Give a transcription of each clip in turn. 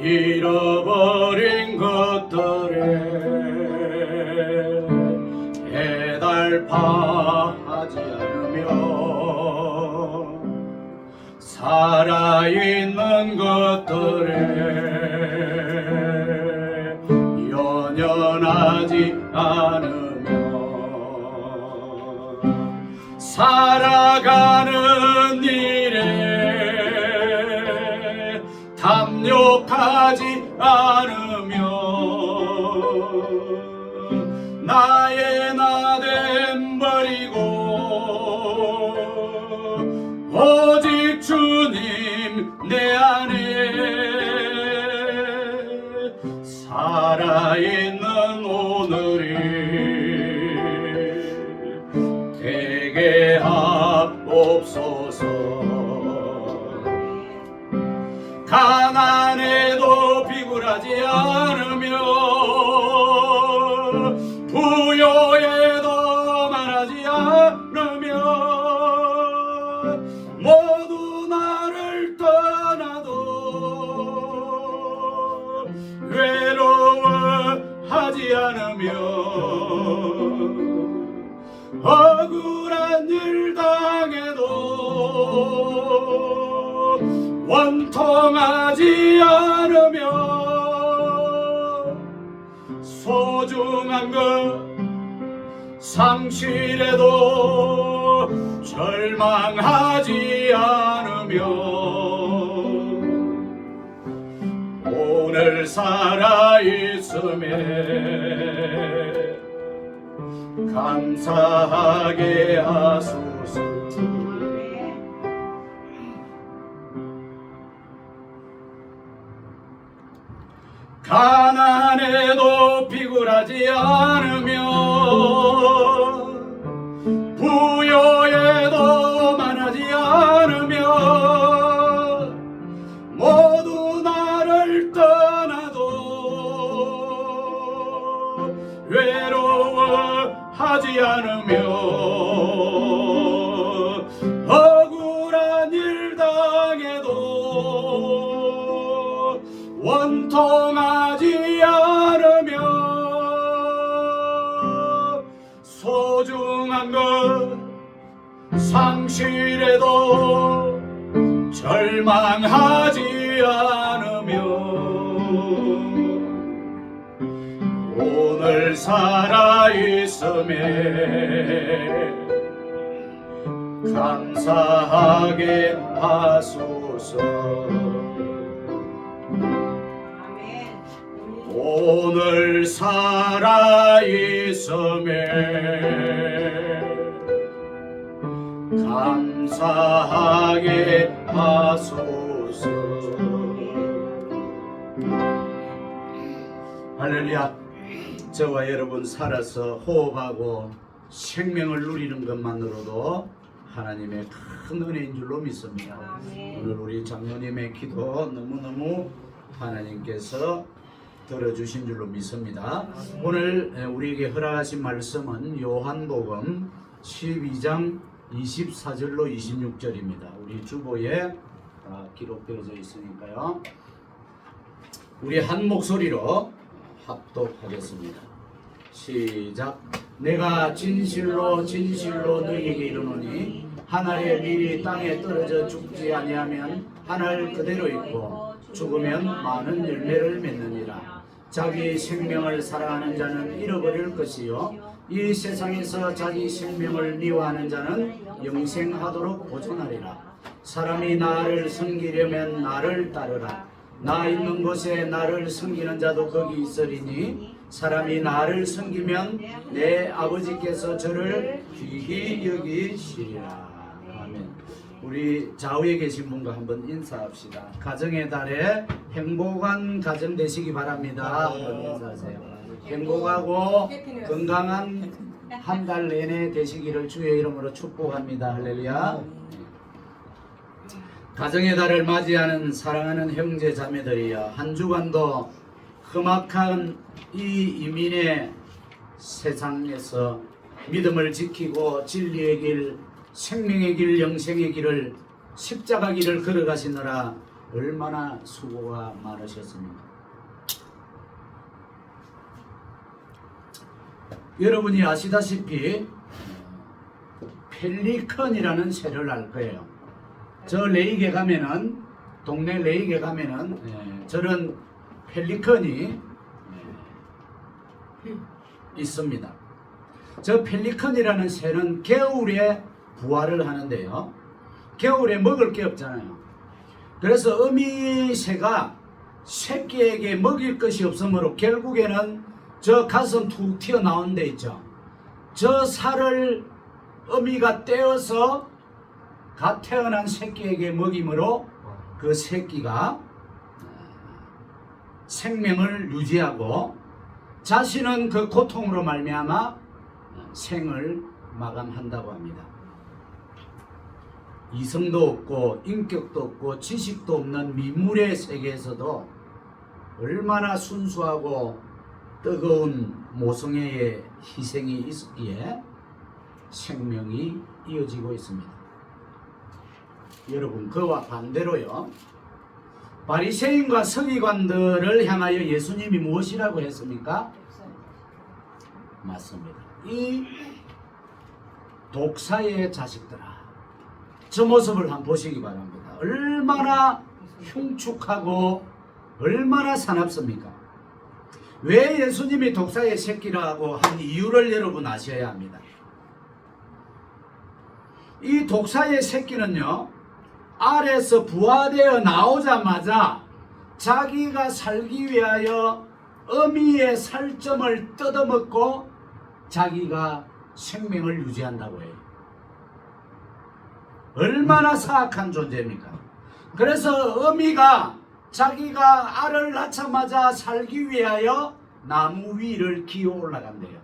잃어버린 것들에 해달파하지 않으며 살아있는 것들에 연연하지 않으며 살아가는 일에 탐욕하지 않으며 나의 나됨 버리고 오직 주님 내 안에 살아있는 오늘이 되게 하옵소서. 가난에도 비굴하지 않으며 부요에도 말하지 않으며 모두 나를 떠나도 외로워하지 않으며 억울한 일 당해도 원통하지 않으며 소중한 것 상실해도 절망하지 않으며 오늘 살아있음에 감사하게 하소서. 가난에도 비굴하지 않으며 부요에도 말하지 않으며 모두 나를 떠나도 외로워하지 않으며 억울한 일 당해도 원통하지 않으며 소중한 것 상실해도 절망하지 않으며 오늘 살아있음에 감사하게 하소서. 오늘 살아있음에 감사하게 하소서. 할렐루야. 저와 여러분 살아서 호흡하고 생명을 누리는 것만으로도 하나님의 큰 은혜인 줄로 믿습니다. 오늘 우리 장로님의 기도 너무너무 하나님께서 들어주신 줄로 믿습니다. 오늘 우리에게 허락하신 말씀은 요한복음 12장 24절로 26절입니다. 우리 주보에 기록되어져 있으니까요. 우리 한 목소리로 합독하겠습니다. 시작. 내가 진실로 진실로 너희에게 이르노니 한 알의 밀이 땅에 떨어져 죽지 아니하면 한 알 그대로 있고 죽으면 많은 열매를 맺느니라. 자기 생명을 사랑하는 자는 잃어버릴 것이요 이 세상에서 자기 생명을 미워하는 자는 영생하도록 보존하리라. 사람이 나를 섬기려면 나를 따르라. 나 있는 곳에 나를 섬기는 자도 거기 있으리니 사람이 나를 섬기면 내 아버지께서 저를 귀히 여기시리라. 아멘. 우리 좌우에 계신 분과 한번 인사합시다. 가정의 달에 행복한 가정 되시기 바랍니다. 한번 인사하세요. 행복하고 건강한 한 달 내내 되시기를 주의 이름으로 축복합니다. 할렐루야. 가정의 달을 맞이하는 사랑하는 형제 자매들이여, 한 주간도 험악한 이 이민의 세상에서 믿음을 지키고 진리의 길, 생명의 길, 영생의 길을, 십자가 길을 걸어가시느라 얼마나 수고가 많으셨습니까? 여러분이 아시다시피 펠리컨이라는 새를 알 거예요. 저 레이게 가면은, 동네 레이게 가면은 저런 펠리컨이 있습니다. 저 펠리컨이라는 새는 겨울에 부화를 하는데요. 겨울에 먹을 게 없잖아요. 그래서 어미새가 새끼에게 먹일 것이 없으므로 결국에는 저 가슴 툭 튀어나온 데 있죠. 저 살을 어미가 떼어서 갓 태어난 새끼에게 먹임으로 그 새끼가 생명을 유지하고 자신은 그 고통으로 말미암아 생을 마감한다고 합니다. 이성도 없고 인격도 없고 지식도 없는 미물의 세계에서도 얼마나 순수하고 뜨거운 모성애의 희생이 있었기에 생명이 이어지고 있습니다. 여러분, 그와 반대로요, 바리새인과 서기관들을 향하여 예수님이 무엇이라고 했습니까? 맞습니다. 이 독사의 자식들아, 저 모습을 한번 보시기 바랍니다. 얼마나 흉측하고 얼마나 사납습니까? 왜 예수님이 독사의 새끼라고 한 이유를 여러분 아셔야 합니다. 이 독사의 새끼는요, 알에서 부화되어 나오자마자 자기가 살기 위하여 어미의 살점을 뜯어먹고 자기가 생명을 유지한다고 해요. 얼마나 사악한 존재입니까? 그래서 어미가 자기가 알을 낳자마자 살기 위하여 나무 위를 기어 올라간대요.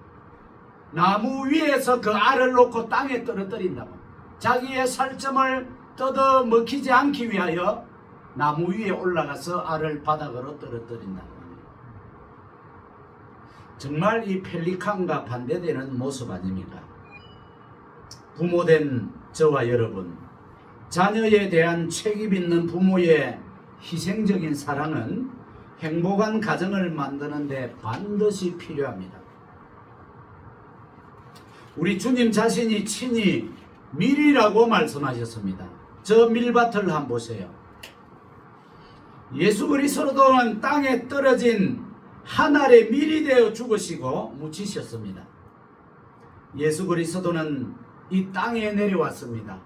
나무 위에서 그 알을 놓고 땅에 떨어뜨린다고. 자기의 살점을 뜯어 먹히지 않기 위하여 나무 위에 올라가서 알을 바닥으로 떨어뜨린다고 합니다. 정말 이 펠리칸과 반대되는 모습 아닙니까? 부모된 저와 여러분, 자녀에 대한 책임 있는 부모의 희생적인 사랑은 행복한 가정을 만드는 데 반드시 필요합니다. 우리 주님 자신이 친히 밀이라고 말씀하셨습니다. 저 밀밭을 한번 보세요. 예수 그리스도는 땅에 떨어진 한 알의 밀이 되어 죽으시고 묻히셨습니다. 예수 그리스도는 이 땅에 내려왔습니다.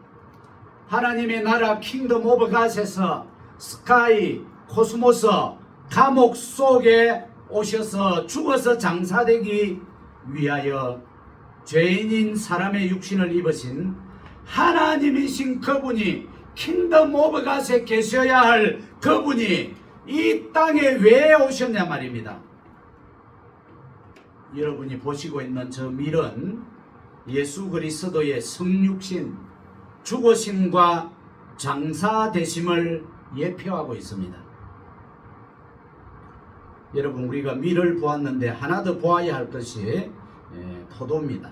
하나님의 나라 킹덤 오브 갓에서 스카이 코스모스 감옥 속에 오셔서 죽어서 장사되기 위하여 죄인인 사람의 육신을 입으신 하나님이신 그분이 킹덤 오브 갓에 계셔야 할 그분이 이 땅에 왜 오셨냐 말입니다. 여러분이 보시고 있는 저 밀은 예수 그리스도의 성육신, 죽으심과 장사되심을 예표하고 있습니다. 여러분, 우리가 밀을 보았는데 하나 더 보아야 할 것이 포도입니다.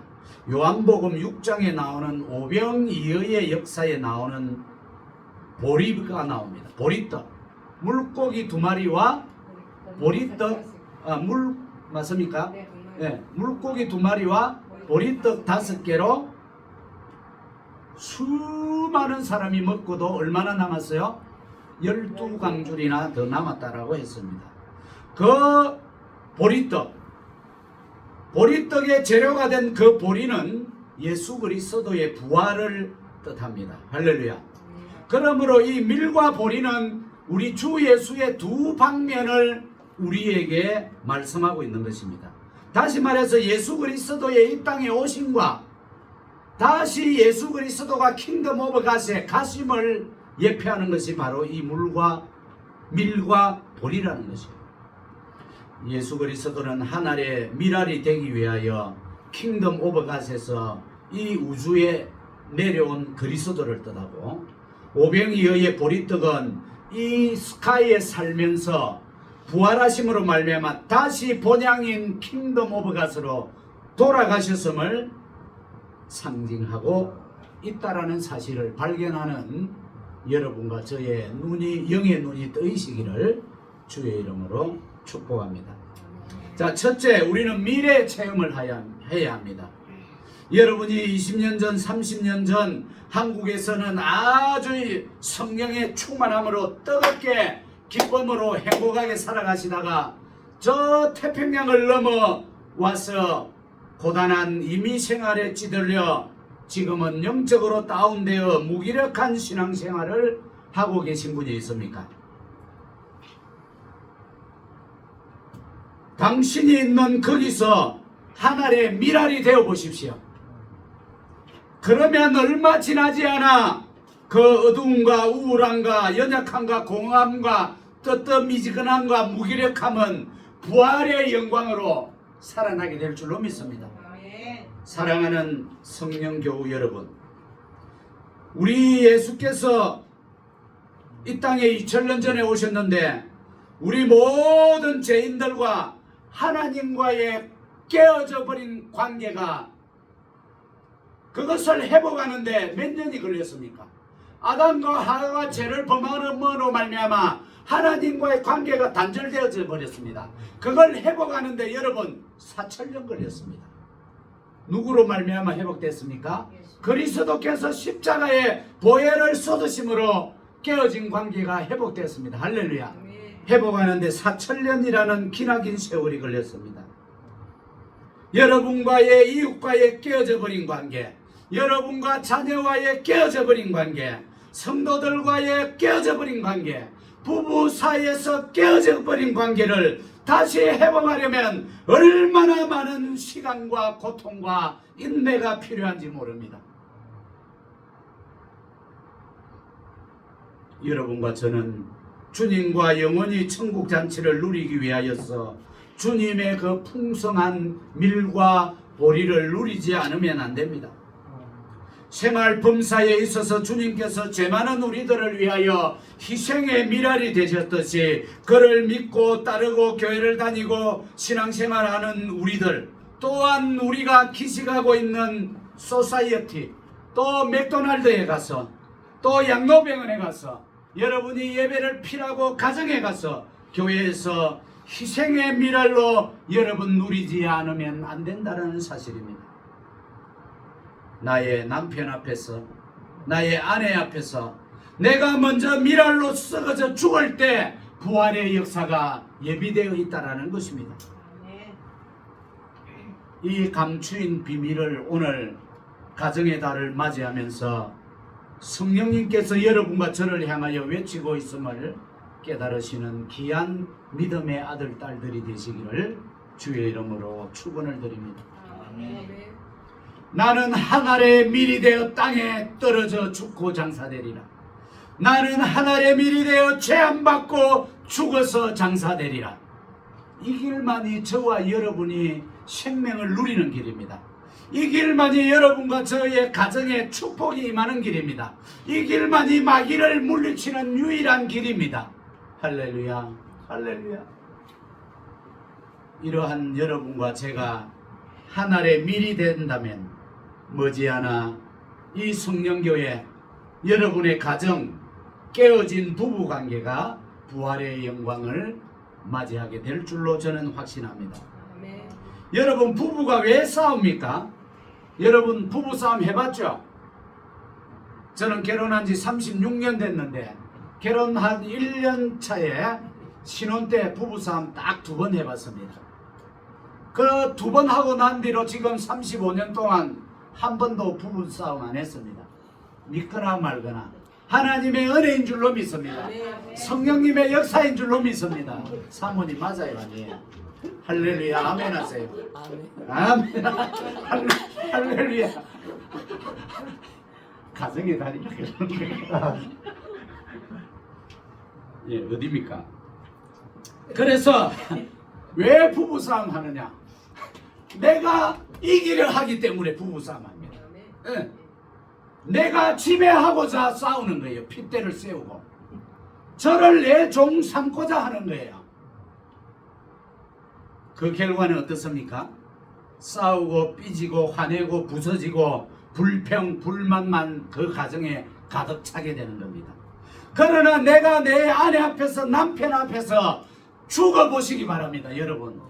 요한복음 6장에 나오는 오병이어의 역사에 나오는 보리가 나옵니다. 보리떡, 물고기 2마리와 보리떡, 맞습니까? 네, 물고기 2마리와 보리떡 5개로 수많은 사람이 먹고도 얼마나 남았어요? 12강줄이나 더 남았다라고 했습니다. 그 보리떡의 재료가 된 그 보리는 예수 그리스도의 부활을 뜻합니다. 할렐루야. 그러므로 이 밀과 보리는 우리 주 예수의 두 방면을 우리에게 말씀하고 있는 것입니다. 다시 말해서 예수 그리스도의 이 땅에 오심과 다시 예수 그리스도가 킹덤 오브 갓에 가심을 예표하는 것이 바로 이 밀과 보리라는 것이에요. 예수 그리스도는 하늘의 밀알이 되기 위하여 킹덤 오브 갓에서 이 우주에 내려온 그리스도를 뜻하고, 오병이어의 보리떡은 이 스카이에 살면서 부활하심으로 말미암아 다시 본향인 킹덤 오브 갓으로 돌아가셨음을 상징하고 있다라는 사실을 발견하는 여러분과 저의 눈이 영의 눈이 뜨이시기를 주의 이름으로 축복합니다. 자, 첫째, 우리는 미래 체험을 해야 합니다. 여러분이 20년 전, 30년 전 한국에서는 아주 성령의 충만함으로 뜨겁게 기쁨으로 행복하게 살아가시다가 저 태평양을 넘어 와서 고단한 이민 생활에 찌들려 지금은 영적으로 다운되어 무기력한 신앙생활을 하고 계신 분이 있습니까? 당신이 있는 거기서 하늘의 미랄이 되어 보십시오. 그러면 얼마 지나지 않아 그 어두움과 우울함과 연약함과 공허함과 뜨뜻미지근함과 무기력함은 부활의 영광으로 살아나게 될 줄로 믿습니다. 사랑하는 성령교우 여러분, 우리 예수께서 이 땅에 2000년 전에 오셨는데 우리 모든 죄인들과 하나님과의 깨어져 버린 관계가 그것을 회복하는데 몇 년이 걸렸습니까? 아담과 하와가 죄를 범함으로 말미암아 하나님과의 관계가 단절되어져 버렸습니다. 그걸 회복하는데 여러분 4000년 걸렸습니다. 누구로 말미암아 회복됐습니까? 그리스도께서 십자가에 보혈을 쏟으심으로 깨어진 관계가 회복됐습니다. 할렐루야. 회복하는데 4000년이라는 기나긴 세월이 걸렸습니다. 여러분과의 이웃과의 깨어져 버린 관계, 여러분과 자녀와의 깨어져 버린 관계, 성도들과의 깨어져 버린 관계, 부부 사이에서 깨어져 버린 관계를 다시 회복하려면 얼마나 많은 시간과 고통과 인내가 필요한지 모릅니다. 여러분과 저는 주님과 영원히 천국 잔치를 누리기 위하여서 주님의 그 풍성한 밀과 보리를 누리지 않으면 안 됩니다. 생활 범사에 있어서 주님께서 죄 많은 우리들을 위하여 희생의 미랄이 되셨듯이 그를 믿고 따르고 교회를 다니고 신앙생활하는 우리들, 또한 우리가 기식하고 있는 소사이어티, 또 맥도날드에 가서, 또 양로병원에 가서, 여러분이 예배를 필하고 가정에 가서 교회에서 희생의 미랄로 여러분 누리지 않으면 안 된다는 사실입니다. 나의 남편 앞에서, 나의 아내 앞에서 내가 먼저 미랄로 썩어져 죽을 때 부활의 역사가 예비되어 있다는 것입니다. 이 감추인 비밀을 오늘 가정의 달을 맞이하면서 성령님께서 여러분과 저를 향하여 외치고 있음을 깨달으시는 귀한 믿음의 아들, 딸들이 되시기를 주의 이름으로 축원을 드립니다. 아멘. 나는 하늘의 밀이 되어 땅에 떨어져 죽고 장사되리라. 나는 하늘의 밀이 되어 죄 안 받고 죽어서 장사되리라. 이 길만이 저와 여러분이 생명을 누리는 길입니다. 이 길만이 여러분과 저의 가정에 축복이 임하는 길입니다. 이 길만이 마귀를 물리치는 유일한 길입니다. 할렐루야, 할렐루야. 이러한 여러분과 제가 하늘의 밀이 된다면 머지않아 이 성령교회 여러분의 가정 깨어진 부부관계가 부활의 영광을 맞이하게 될 줄로 저는 확신합니다. 아멘. 여러분 부부가 왜 싸웁니까? 여러분 부부싸움 해봤죠? 저는 결혼한 지 36년 됐는데 결혼한 1년 차에 신혼 때 부부싸움 딱 2번 해봤습니다. 그 2번 하고 난 뒤로 지금 35년 동안 한 번도 부부싸움 안 했습니다. 믿거나 말거나 하나님의 은혜인 줄로 믿습니다. 성령님의 역사인 줄로 믿습니다. 사모님 맞아요, 아니에요? 할렐루야, 아멘 하세요. 아멘. 할렐루야. 가정의 달이 예, 어디입니까? 그래서 왜 부부싸움 하느냐? 내가 이기려 하기 때문에 부부싸움 합니다. 예. 내가 지배하고자 싸우는 거예요. 핏대를 세우고 저를 내 종 삼고자 하는 거예요. 그 결과는 어떻습니까? 싸우고 삐지고 화내고 부서지고 불평 불만만 그 가정에 가득 차게 되는 겁니다. 그러나 내가 내 아내 앞에서 남편 앞에서 죽어보시기 바랍니다. 여러분,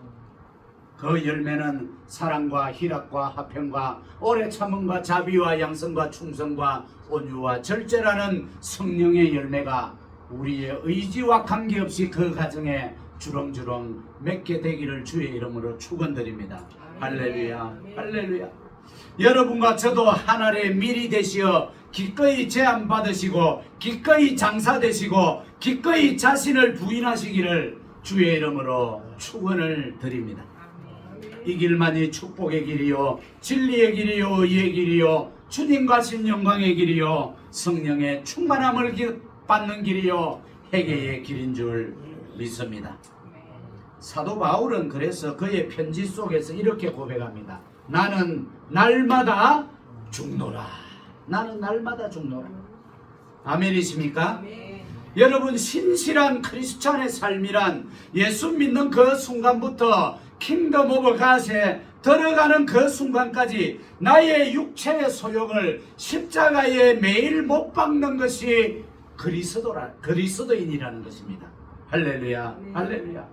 그 열매는 사랑과 희락과 화평과 오래 참음과 자비와 양성과 충성과 온유와 절제라는 성령의 열매가 우리의 의지와 관계없이 그 가정에 주렁주렁 맺게 되기를 주의 이름으로 축원드립니다. 할렐루야, 할렐루야. 여러분과 저도 하늘의 밀이 되시어 기꺼이 제안 받으시고 기꺼이 장사되시고 기꺼이 자신을 부인하시기를 주의 이름으로 축원을 드립니다. 이 길만이 축복의 길이요 진리의 길이요 의의 길이요 주님과 신 영광의 길이요 성령의 충만함을 받는 길이요 회개의 길인 줄 믿습니다. 사도 바울은 그래서 그의 편지 속에서 이렇게 고백합니다. 나는 날마다 죽노라. 나는 날마다 죽노라. 아멘이십니까? 여러분, 신실한 크리스찬의 삶이란 예수 믿는 그 순간부터 킹덤 오브 갓에 들어가는 그 순간까지 나의 육체의 소욕을 십자가에 매일 못 박는 것이 그리스도인이라는 것입니다. 할렐루야, 할렐루야.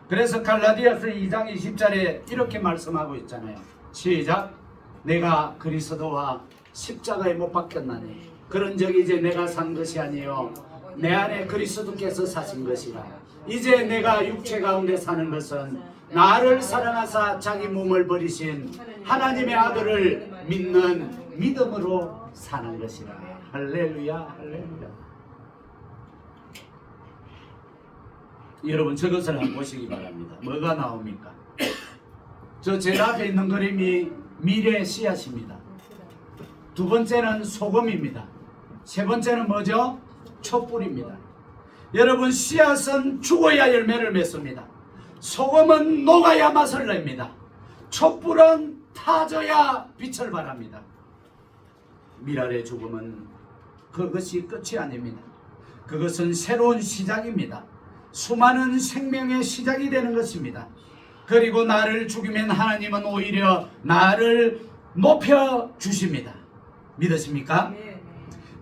그래서 갈라디아서 2장 20절에 이렇게 말씀하고 있잖아요. 시작. 내가 그리스도와 십자가에 못 박혔나니 그런즉 이제 내가 산 것이 아니요 내 안에 그리스도께서 사신 것이라. 이제 내가 육체 가운데 사는 것은 나를 사랑하사 자기 몸을 버리신 하나님의 아들을 믿는 믿음으로 사는 것이라. 할렐루야, 할렐루야. 여러분, 저것을 한번 보시기 바랍니다. 뭐가 나옵니까? 저 제 앞에 있는 그림이 미래 씨앗입니다. 두 번째는 소금입니다. 세 번째는 뭐죠? 촛불입니다. 여러분, 씨앗은 죽어야 열매를 맺습니다. 소금은 녹아야 맛을 냅니다. 촛불은 타져야 빛을 발합니다. 미랄의 죽음은 그것이 끝이 아닙니다. 그것은 새로운 시작입니다. 수많은 생명의 시작이 되는 것입니다. 그리고 나를 죽이면 하나님은 오히려 나를 높여주십니다. 믿으십니까?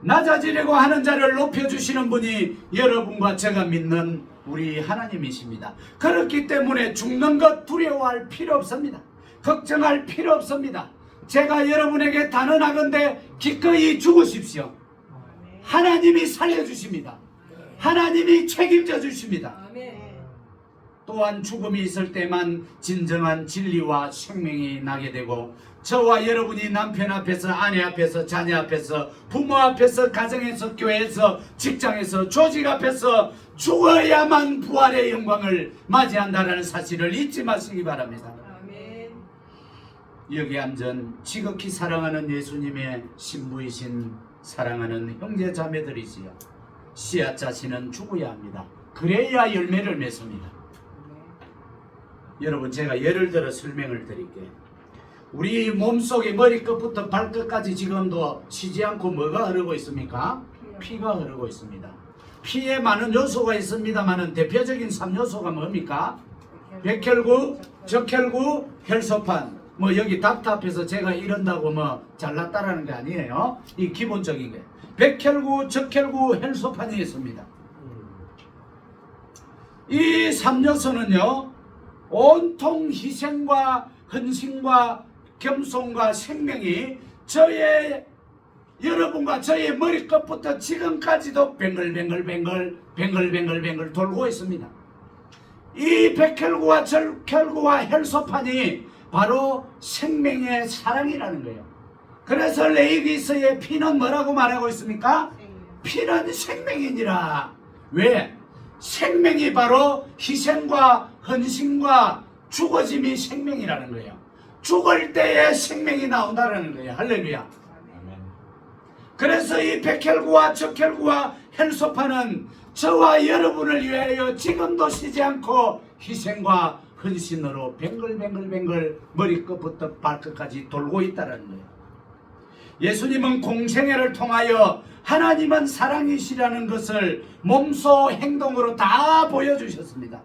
낮아지려고 하는 자를 높여주시는 분이 여러분과 제가 믿는 우리 하나님이십니다. 그렇기 때문에 죽는 것 두려워할 필요 없습니다. 걱정할 필요 없습니다. 제가 여러분에게 단언하건대 기꺼이 죽으십시오. 하나님이 살려주십니다. 하나님이 책임져 주십니다. 또한 죽음이 있을 때만 진정한 진리와 생명이 나게 되고 저와 여러분이 남편 앞에서 아내 앞에서 자녀 앞에서 부모 앞에서 가정에서 교회에서 직장에서 조직 앞에서 죽어야만 부활의 영광을 맞이한다는 사실을 잊지 마시기 바랍니다. 여기 앉은 지극히 사랑하는 예수님의 신부이신 사랑하는 형제 자매들이지요. 씨앗 자신은 죽어야 합니다. 그래야 열매를 맺습니다. 여러분, 제가 예를 들어 설명을 드릴게요. 우리 몸속에 머리끝부터 발끝까지 지금도 쉬지 않고 뭐가 흐르고 있습니까? 피가 흐르고 있습니다. 피에 많은 요소가 있습니다만 대표적인 3요소가 뭡니까? 백혈구, 적혈구, 혈소판. 뭐 여기 닥터 앞에서 제가 이런다고 뭐 잘났다라는 게 아니에요. 이 기본적인 게 백혈구, 적혈구, 혈소판이 있습니다. 이 3요소는요 온통 희생과 헌신과 겸손과 생명이 저의 여러분과 저의 머리끝부터 지금까지도 뱅글뱅글 돌고 있습니다. 이 백혈구와 적혈구와 혈소판이 바로 생명의 사랑이라는 거예요. 그래서 레위기서의 피는 뭐라고 말하고 있습니까? 피는 생명이니라. 왜? 생명이 바로 희생과 헌신과 죽어짐이 생명이라는 거예요. 죽을 때에 생명이 나온다는 거예요. 할렐루야. 그래서 이 백혈구와 적혈구와 혈소판은 저와 여러분을 위하여 지금도 쉬지 않고 희생과 헌신으로 뱅글뱅글 머리끝부터 발끝까지 돌고 있다는 거예요. 예수님은 공생애를 통하여 하나님은 사랑이시라는 것을 몸소 행동으로 다 보여주셨습니다.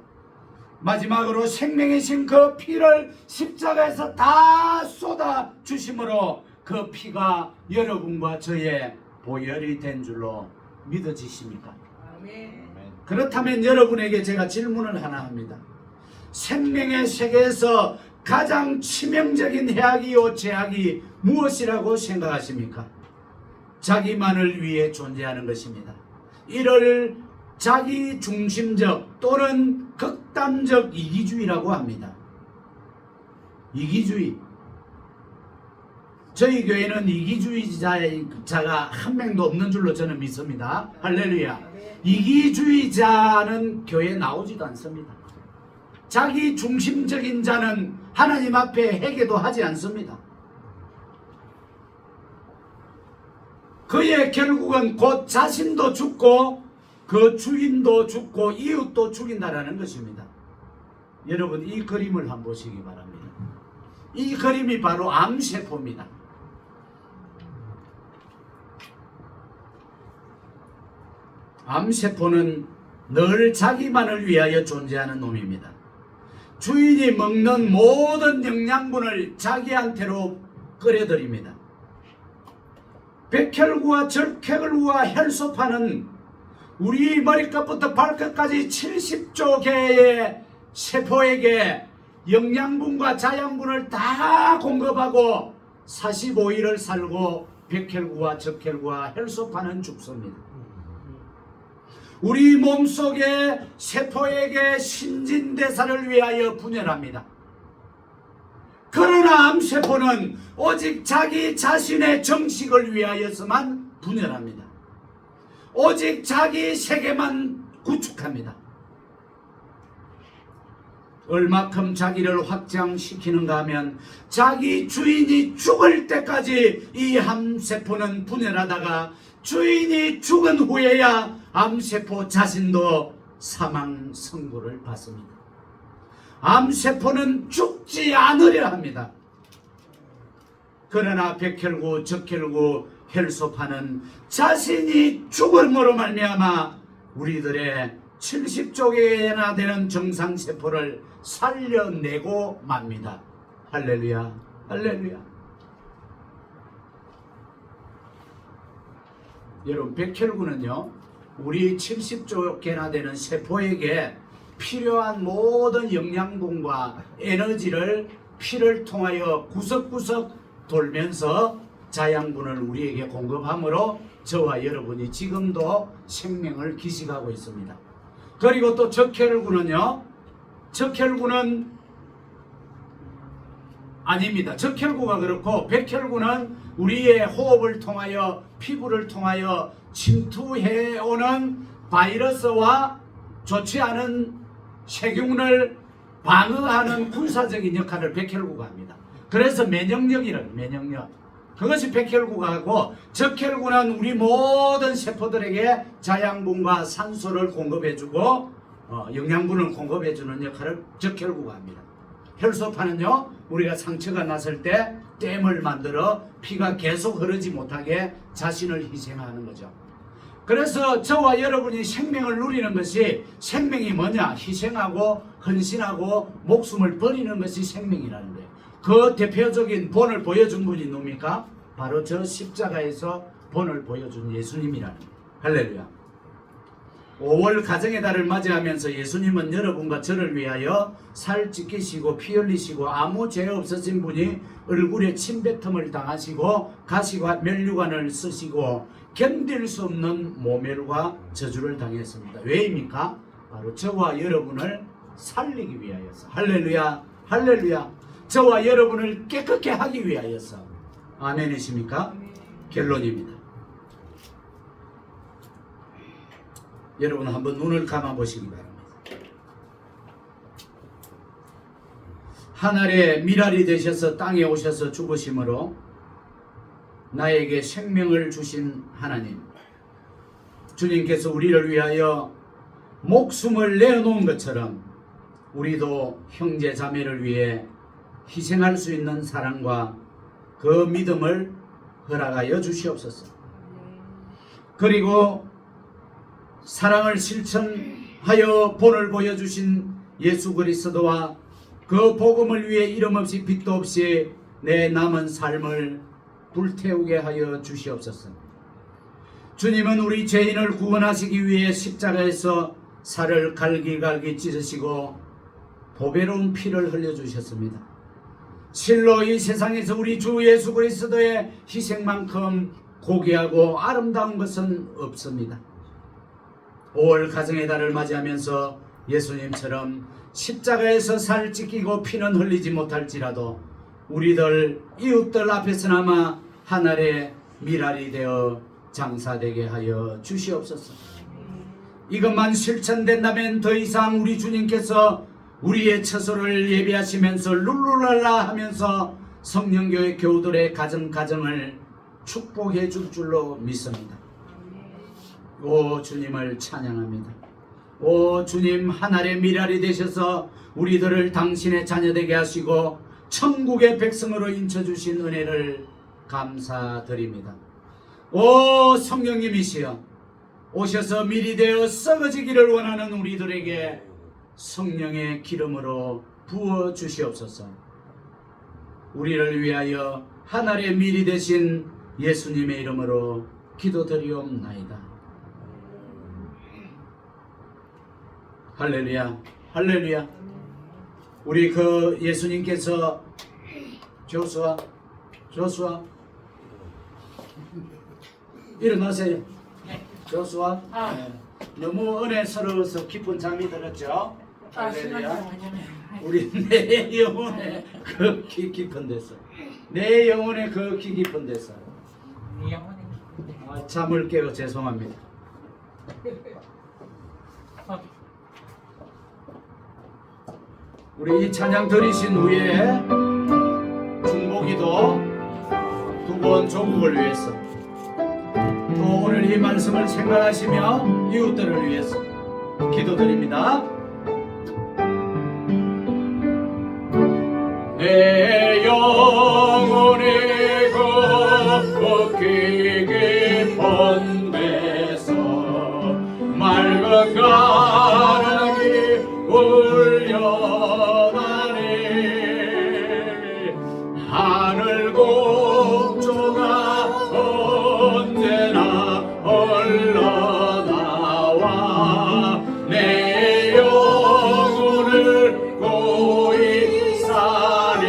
마지막으로 생명이신 그 피를 십자가에서 다 쏟아 주심으로 그 피가 여러분과 저의 보혈이 된 줄로 믿어지십니까? 그렇다면 여러분에게 제가 질문을 하나 합니다. 생명의 세계에서 가장 치명적인 해악이요 제약이 무엇이라고 생각하십니까? 자기만을 위해 존재하는 것입니다. 이를 자기 중심적 또는 극단적 이기주의라고 합니다. 이기주의. 저희 교회는 이기주의자가 한 명도 없는 줄로 저는 믿습니다. 할렐루야. 이기주의자는 교회에 나오지도 않습니다. 자기 중심적인 자는 하나님 앞에 회개도 하지 않습니다. 그의 결국은 곧 자신도 죽고 그 주인도 죽고 이웃도 죽인다라는 것입니다. 여러분 이 그림을 한번 보시기 바랍니다. 이 그림이 바로 암세포입니다. 암세포는 늘 자기만을 위하여 존재하는 놈입니다. 주인이 먹는 모든 영양분을 자기한테로 끌어들입니다. 백혈구와 적혈구와 혈소판은 우리 머리끝부터 발끝까지 70조 개의 세포에게 영양분과 자양분을 다 공급하고 45일을 살고 백혈구와 적혈구와 혈소판은 죽습니다. 우리 몸속의 세포에게 신진대사를 위하여 분열합니다. 그러나 암세포는 오직 자기 자신의 정식을 위하여서만 분열합니다. 오직 자기 세계만 구축합니다. 얼마큼 자기를 확장시키는가 하면 자기 주인이 죽을 때까지 이 암세포는 분열하다가 주인이 죽은 후에야 암세포 자신도 사망 선고를 받습니다. 암세포는 죽지 않으려 합니다. 그러나 백혈구, 적혈구, 혈소판은 자신이 죽음으로 말미암아 우리들의 70조 개나 되는 정상세포를 살려내고 맙니다. 할렐루야, 할렐루야. 여러분 백혈구는요 우리 70조 개나 되는 세포에게 필요한 모든 영양분과 에너지를 피를 통하여 구석구석 돌면서 자양분을 우리에게 공급하므로 저와 여러분이 지금도 생명을 기식하고 있습니다. 그리고 또 적혈구는요 적혈구는 아닙니다. 적혈구가 그렇고 백혈구는 우리의 호흡을 통하여 피부를 통하여 침투해오는 바이러스와 좋지 않은 세균을 방어하는 군사적인 역할을 백혈구가 합니다. 그래서 면역력이라는 면역력. 그것이 백혈구가 하고 적혈구는 우리 모든 세포들에게 자양분과 산소를 공급해주고 영양분을 공급해주는 역할을 적혈구가 합니다. 혈소판은요 우리가 상처가 났을 때 댐을 만들어 피가 계속 흐르지 못하게 자신을 희생하는 거죠. 그래서 저와 여러분이 생명을 누리는 것이 생명이 뭐냐? 희생하고 헌신하고 목숨을 버리는 것이 생명이라는 거예요. 그 대표적인 본을 보여준 분이 누굽니까? 바로 저 십자가에서 본을 보여준 예수님이라는 거예요. 할렐루야. 5월 가정의 달을 맞이하면서 예수님은 여러분과 저를 위하여 살 찢기시고 피 흘리시고 아무 죄 없으신 분이 얼굴에 침뱉음을 당하시고 가시와 면류관을 쓰시고 견딜 수 없는 모멸과 저주를 당했습니다. 왜입니까? 바로 저와 여러분을 살리기 위하여서. 할렐루야, 할렐루야. 저와 여러분을 깨끗게 하기 위하여서. 아멘이십니까? 결론입니다. 여러분 한번 눈을 감아 보시기 바랍니다. 하늘의 미랄이 되셔서 땅에 오셔서 죽으심으로 나에게 생명을 주신 하나님, 주님께서 우리를 위하여 목숨을 내어놓은 것처럼 우리도 형제 자매를 위해 희생할 수 있는 사랑과 그 믿음을 허락하여 주시옵소서. 그리고 사랑을 실천하여 본을 보여주신 예수 그리스도와 그 복음을 위해 이름 없이 빛도 없이 내 남은 삶을 불태우게 하여 주시옵소서. 주님은 우리 죄인을 구원하시기 위해 십자가에서 살을 갈기갈기 찢으시고 보배로운 피를 흘려주셨습니다. 실로 이 세상에서 우리 주 예수 그리스도의 희생만큼 고귀하고 아름다운 것은 없습니다. 5월 가정의 달을 맞이하면서 예수님처럼 십자가에서 살 찢기고 피는 흘리지 못할지라도 우리들 이웃들 앞에서나마 하늘의 미랄이 되어 장사되게 하여 주시옵소서. 이것만 실천된다면 더 이상 우리 주님께서 우리의 처소를 예비하시면서 룰루랄라 하면서 성령교회 교우들의 가정을 축복해 줄 줄로 믿습니다. 오 주님을 찬양합니다. 오 주님, 하늘의 미랄이 되셔서 우리들을 당신의 자녀되게 하시고 천국의 백성으로 인쳐주신 은혜를 감사드립니다. 오 성령님이시여, 오셔서 밀이 되어 썩어지기를 원하는 우리들에게 성령의 기름으로 부어 주시옵소서. 우리를 위하여 하늘의 밀이 되신 예수님의 이름으로 기도드리옵나이다. 할렐루야, 할렐루야. 우리 그 예수님께서 조수아 일어나세요. 조수아, 네. 너무 은혜스러워서 깊은 잠이 들었죠? 할렐루야. 우리 내 영혼에 극히 깊은 데서, 내 영혼에 극히 깊은 데서 잠을 깨고 죄송합니다. 우리 이 찬양 들으신 후에 중보기도 2번 조국을 위해서, 또 오늘 이 말씀을 생각하시며 이웃들을 위해서 기도드립니다. 내 영혼의 극히 깊은 데서 맑은 가랑이 울려나니 하늘 곡조가 언제나 흘러나와 내 영혼을 고이 사리.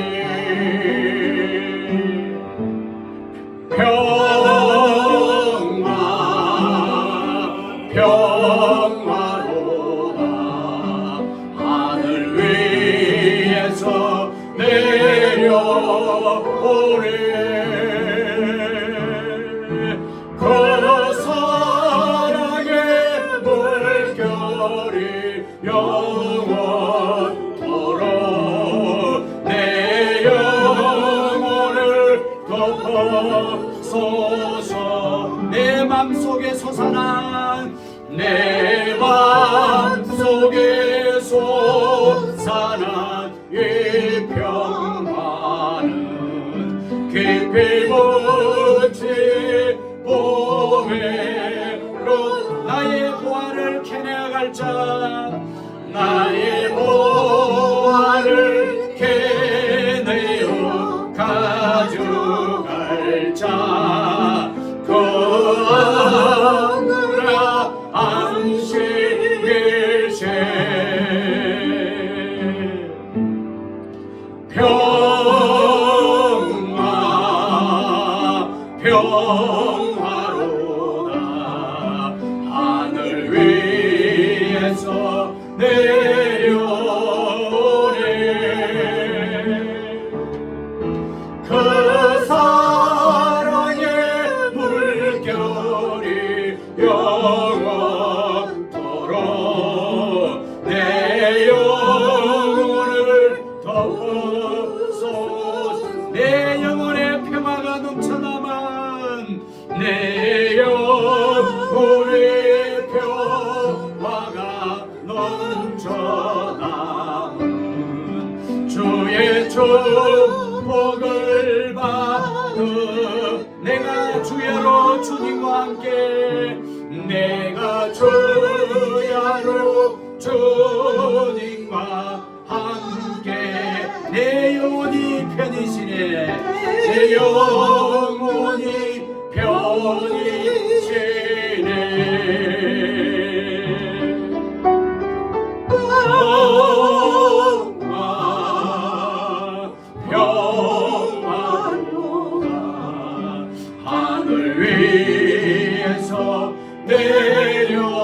평화로다 하늘 위에서 내려오네. 그 사랑의 물결이 영원토록 내 영혼을 덮어소서. 내 맘속에 솟아난, 내 맘속에 솟아난 이 평화는 깊이 묻힌 보배로 나의 보화를 캐내갈 자, 나의 보화를 캐내어 가져갈 자, 그 하늘아 안식일세. 평화로다 하늘 위에서 내려오네. 그 사랑의 물결이 영원토록 내 영혼을 덮어서 내 영혼의 평화가 넘쳐남은, 내 영혼의 평화가 넘쳐남은 주의 축복을 받아 내가 주야로 주님과 함께 내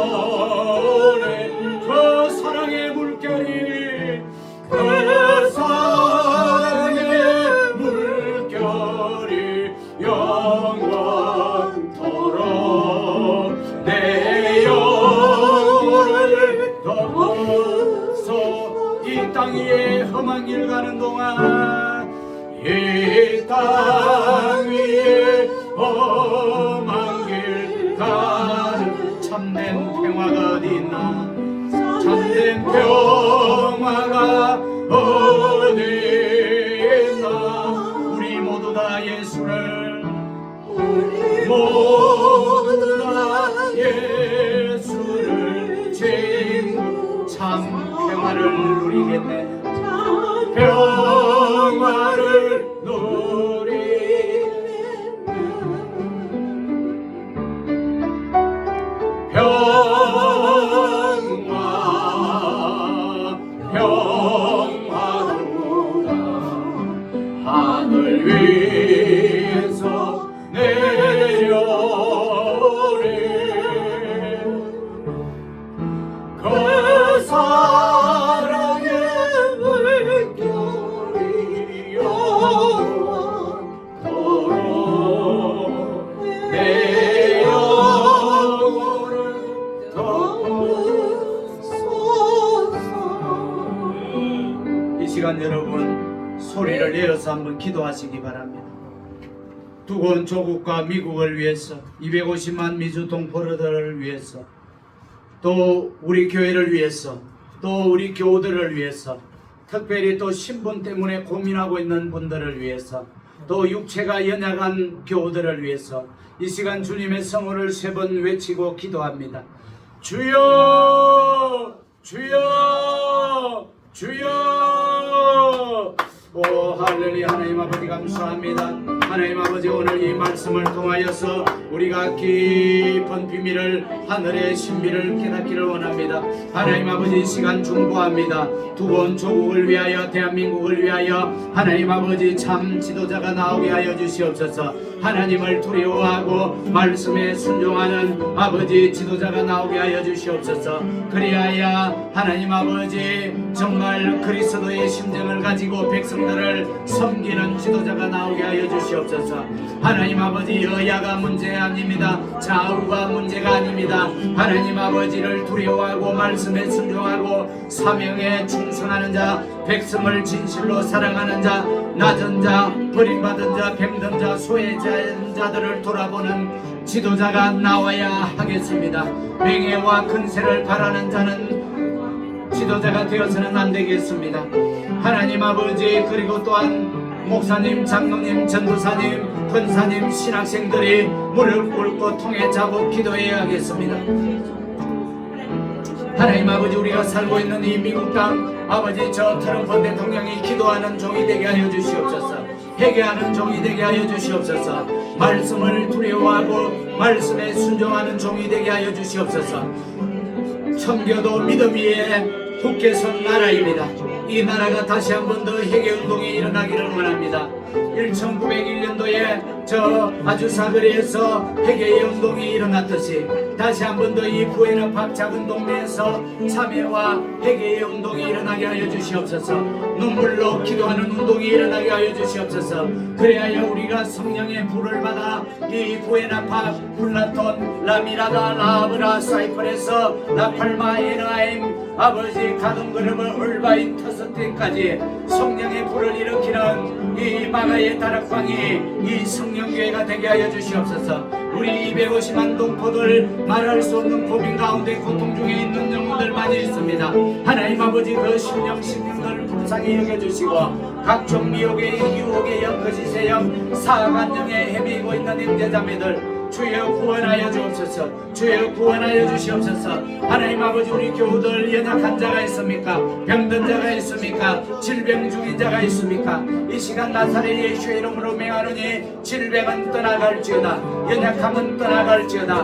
내려오네. 그 사랑의 물결이 그 사랑의 물결이 영원토록 내 영혼을 덮어서 이 땅 위에 험한 길 가는 동안 이 땅 위에 험한 길 가는 참된 평화가 어디 있나 참된 평화가 어디 있나 우리 모두 다 예수를 모두 다 예수를 친구 참 평화를 누리겠네 평화를 누리겠네 평화로다 하늘 위에서 내려오리 그 사랑의 물결이 영원토록 내 영혼을 이 시간 여러분 소리를 내어서 한번 기도하시기 바랍니다. 두고온 조국과 미국을 위해서 250만 미주 동포들을 위해서 또 우리 교회를 위해서 또 우리 교우들을 위해서 특별히 또 신분 때문에 고민하고 있는 분들을 위해서 또 육체가 연약한 교우들을 위해서 이 시간 주님의 성호를 3번 외치고 기도합니다. 주여 주여 주여 오 할렐루야 하나님 아버지 감사합니다. 하나님 아버지 오늘 이 말씀을 통하여서 우리가 깊은 비밀을 하늘의 신비를 깨닫기를 원합니다. 하나님 아버지 이 시간 중보합니다. 두번 조국을 위하여 대한민국을 위하여 하나님 아버지 참 지도자가 나오게 하여 주시옵소서. 하나님을 두려워하고 말씀에 순종하는 아버지 지도자가 나오게 하여 주시옵소서. 그리하여 하나님 아버지 정말 그리스도의 심정을 가지고 백성들을 섬기는 지도자가 나오게 하여 주시옵소서. 하나님 아버지 여야가 문제 아닙니다. 좌우가 문제가 아닙니다. 하나님 아버지를 두려워하고 말씀에 순종하고 사명에 충성하는 자, 백성을 진실로 사랑하는 자, 낮은 자, 버림받은 자, 병든 자, 소외자인 자들을 돌아보는 지도자가 나와야 하겠습니다. 명예와 근세를 바라는 자는 지도자가 되어서는 안 되겠습니다. 하나님 아버지 그리고 또한 목사님, 장로님, 전도사님, 권사님, 신학생들이 무릎 꿇고 통해 잡고 기도해야 하겠습니다. 하나님 아버지 우리가 살고 있는 이 미국 땅 아버지 저 트럼프 대통령이 기도하는 종이 되게 하여 주시옵소서. 회개하는 종이 되게 하여 주시옵소서. 말씀을 두려워하고 말씀에 순종하는 종이 되게 하여 주시옵소서. 청교도 믿음 위에 굳게 선 나라입니다. 이 나라가 다시 한 번 더 회개운동이 일어나기를 원합니다. 1901년도에 저 아주사거리에서 회개의 운동이 일어났듯이 다시 한 번 더 이 부에나팍 작은 동네에서 참회와 회개의 운동이 일어나게 하여 주시옵소서. 눈물로 기도하는 운동이 일어나게 하여 주시옵소서. 그래야 우리가 성령의 불을 받아 이 부에나팍, 플라톤, 라미라다, 라브라, 사이퍼에서 라팔마, 에나임 아버지 가동그룹을 올바인 터스틴까지 성령의 불을 일으키는 이 마가의 다락방이 이 성령교회가 되게 하여 주시옵소서. 우리 250만 동포들 말할 수 없는 고민 가운데 고통 중에 있는 영혼들 많이 있습니다. 하나님 아버지 그 심령들 불쌍히 여겨주시고 각종 미혹의 유혹의 영 거짓의 영 사관령에 헤매고 있는 형제자매들 주여 구원하여 주옵소서. 주여 구원하여 주시옵소서. 하나님 아버지 우리 교우들 연약한 자가 있습니까? 병든 자가 있습니까? 질병 중인 자가 있습니까? 이 시간 나사렛 예수의 이름으로 맹하노니 질병은 떠나갈지어다 연약함은 떠나갈지어다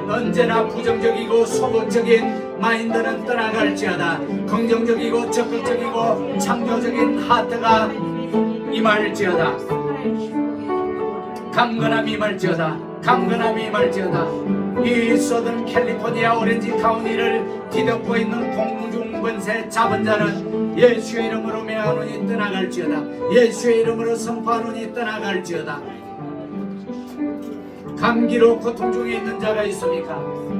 언제나 부정적이고 소극적인 마인드는 떠나갈지어다 긍정적이고 적극적이고 창조적인 하트가 임할지어다 강건함이 임할지어다 강건함이 임할지어다 이 서든 캘리포니아 오렌지 카운티를 뒤덮고 있는 공중권세 잡은 자는 예수의 이름으로 명하노니 떠나갈지어다. 예수의 이름으로 선포하노니 떠나갈지어다. 감기로 고통 중에 있는 자가 있습니까?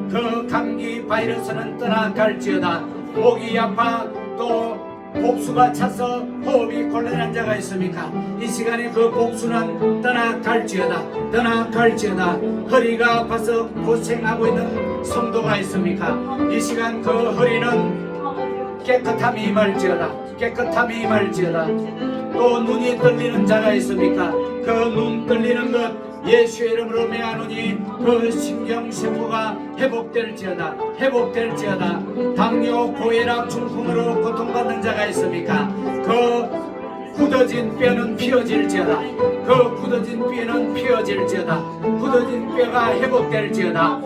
그 감기 바이러스는 떠나갈지어다. 목이 아파 또 복수가 차서 호흡이 곤란한 자가 있습니까? 이 시간에 그 복수는 떠나갈지어다. 떠나갈지어다. 허리가 아파서 고생하고 있는 성도가 있습니까? 이 시간 그 허리는 깨끗함이 임할지어다. 깨끗함이 임할지어다. 또 눈이 떨리는 자가 있습니까? 그 눈 떨리는 것 예수의 이름으로 명하노니 그 신경세포가 회복될지어다. 회복될지어다. 당뇨, 고혈압, 중풍으로 고통받는 자가 있습니까? 그 굳어진 뼈는 피어질지어다. 그 굳어진 뼈는 피어질지어다. 굳어진 뼈가 회복될지어다.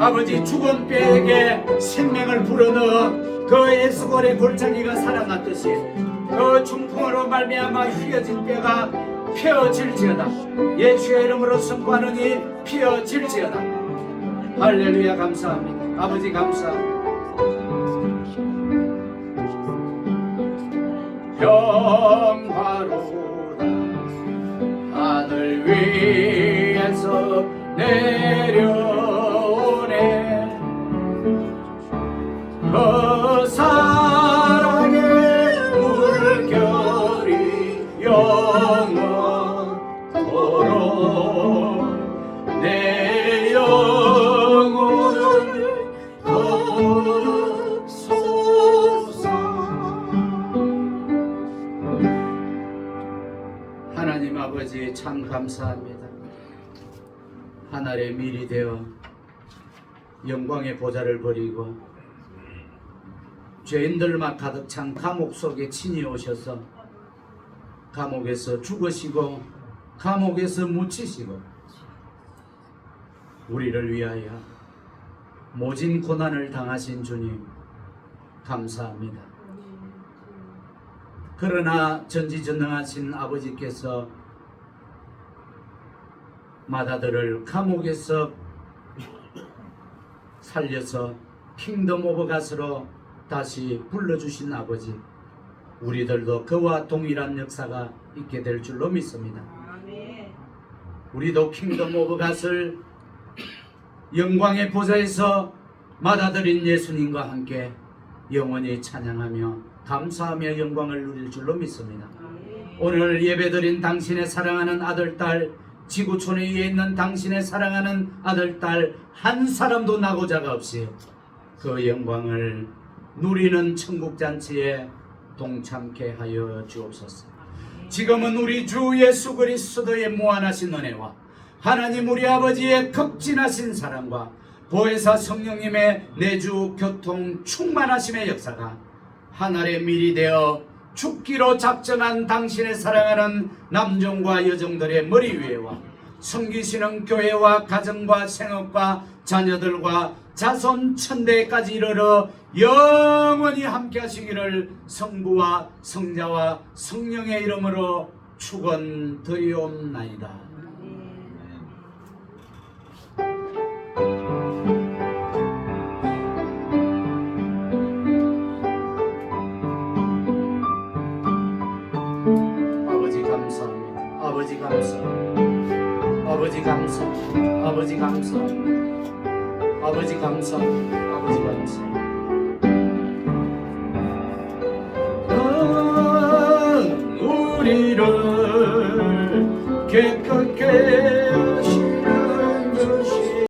아버지 죽은 뼈에게 생명을 불어넣어 그 에스골의 골짜기가 살아났듯이 그 중풍으로 말미암아 휘어진 뼈가 피어질지어다. 예수의 이름으로 선포하느니 피어질지어다. 할렐루야. 감사합니다. 아버지 감사합니다. 평화로다. 하늘 위에서 내려오네. 그 사랑의 물결이 영원토록 내 영혼을 거두소서. 하나님 아버지 참 감사합니다. 하늘의 밀이 되어 영광의 보좌를 버리고 죄인들만 가득 찬 감옥 속에 친히 오셔서 감옥에서 죽으시고 감옥에서 묻히시고 우리를 위하여 모진 고난을 당하신 주님 감사합니다. 그러나 전지전능하신 아버지께서 마다들을 감옥에서 살려서 킹덤 오브 갓으로 다시 불러주신 아버지, 우리들도 그와 동일한 역사가 있게 될 줄로 믿습니다. 우리도 킹덤 오브 갓을 영광의 보좌에서 받아들인 예수님과 함께 영원히 찬양하며 감사하며 영광을 누릴 줄로 믿습니다. 오늘 예배드린 당신의 사랑하는 아들, 딸, 지구촌에 위에 있는 당신의 사랑하는 아들, 딸 한 사람도 나고자가 없이 그 영광을 누리는 천국잔치에 동참케 하여 주옵소서. 지금은 우리 주 예수 그리스도의 무한하신 은혜와 하나님 우리 아버지의 극진하신 사랑과 보혜사 성령님의 내주 교통 충만하심의 역사가 하늘의 밀이 되어 죽기로 작정한 당신의 사랑하는 남종과 여종들의 머리 위에와 섬기시는 교회와 가정과 생업과 자녀들과 자손 천대까지 이르러 영원히 함께 하시기를 성부와 성자와 성령의 이름으로 축원드리옵나이다. 아버지 감사합니다. 아버지 감사합니다. 아버지 감사합니다. 아버지 감사합니다. 아버지 감사합니다. 아버지 감사합니다. 우리를 깨끗게